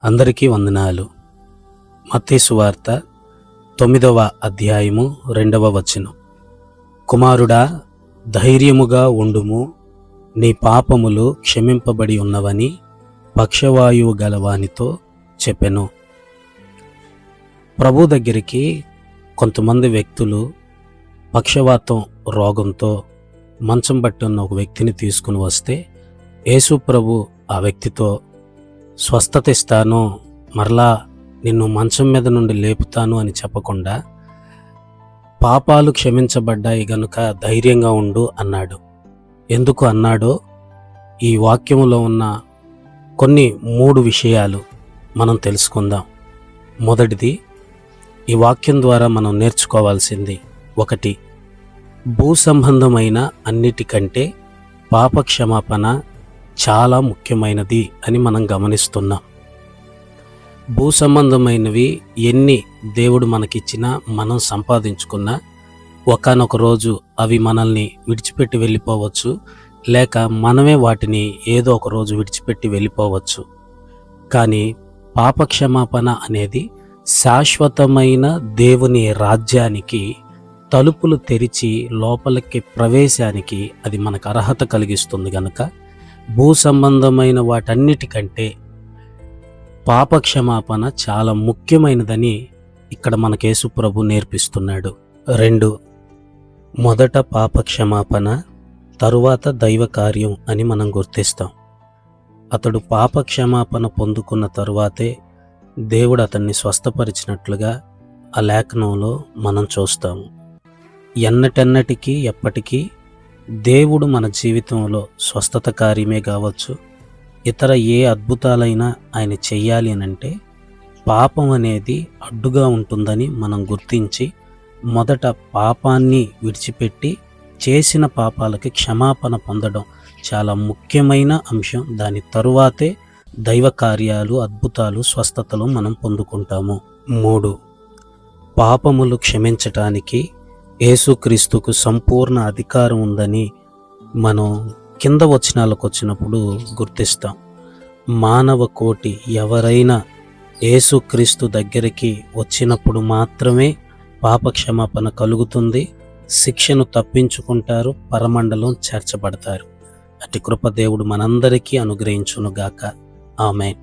అందరికీ వందనాలు. మత్తయి సువార్త 9వ అధ్యాయము 2వ వచనం. కుమారుడా, ధైర్యముగా ఉండుము, నీ పాపములు క్షమింపబడి ఉన్నవని పక్షవాయువు గలవానితో చెప్పెను. ప్రభు దగ్గరికి కొంతమంది వ్యక్తులు పక్షవాతం రోగంతో మంచం బట్టి ఉన్న ఒక వ్యక్తిని తీసుకుని వస్తే యేసు ప్రభు ఆ వ్యక్తితో స్వస్థత ఇస్తాను, మరలా నిన్ను మంచం మీద నుండి లేపుతాను అని చెప్పకుండా పాపాలు క్షమించబడ్డాయి గనుక ధైర్యంగా ఉండు అన్నాడు. ఎందుకు అన్నాడో ఈ వాక్యంలో ఉన్న కొన్ని 3 విషయాలు మనం తెలుసుకుందాం. మొదటిది, ఈ వాక్యం ద్వారా మనం నేర్చుకోవాల్సింది 1, భూ సంబంధమైన అన్నిటికంటే పాప క్షమాపణ చాలా ముఖ్యమైనది అని మనం గమనిస్తున్నాం. భూ సంబంధమైనవి ఎన్ని దేవుడు మనకిచ్చినా మనం సంపాదించుకున్నా ఒకానొక రోజు అవి మనల్ని విడిచిపెట్టి వెళ్ళిపోవచ్చు, లేక మనమే వాటిని ఏదో ఒక రోజు విడిచిపెట్టి వెళ్ళిపోవచ్చు. కానీ పాపక్షమాపణ అనేది శాశ్వతమైన దేవుని రాజ్యానికి తలుపులు తెరిచి లోపలికి ప్రవేశానికి అది మనకు అర్హత కలిగిస్తుంది. గనుక భూ సంబంధమైన వాటన్నిటికంటే పాపక్షమాపణ చాలా ముఖ్యమైనదని ఇక్కడ మనకు యేసు ప్రభు నేర్పిస్తున్నాడు. 2, మొదట పాపక్షమాపణ, తరువాత దైవ కార్యం అని మనం గుర్తిస్తాం. అతడు పాపక్షమాపణ పొందుకున్న తరువాతే దేవుడు అతన్ని స్వస్థపరిచినట్లుగా ఆ లేఖనంలో మనం చూస్తాము. ఎన్నటెన్నటికీ ఎప్పటికీ దేవుడు మన జీవితంలో స్వస్థత కార్యమే కావచ్చు, ఇతర ఏ అద్భుతాలైనా ఆయన చెయ్యాలి అనంటే పాపం అనేది అడ్డుగా ఉంటుందని మనం గుర్తించి మొదట పాపాన్ని విడిచిపెట్టి చేసిన పాపాలకి క్షమాపణ పొందడం చాలా ముఖ్యమైన అంశం. దాని తరువాతే దైవ కార్యాలు, అద్భుతాలు, స్వస్థతలు మనం పొందుకుంటాము. 3, పాపములు క్షమించటానికి యేసుక్రీస్తుకు సంపూర్ణ అధికారం ఉందని మనం కింద వచనాలకు వచ్చినప్పుడు గుర్తిస్తాం. మానవ కోటి ఎవరైనా యేసుక్రీస్తు దగ్గరికి వచ్చినప్పుడు మాత్రమే పాపక్షమాపణ కలుగుతుంది, శిక్షను తప్పించుకుంటారు, పరమండలం చేర్చబడతారు. అట్టి కృప దేవుడు మనందరికీ అనుగ్రహించునుగాక. ఆమేన్.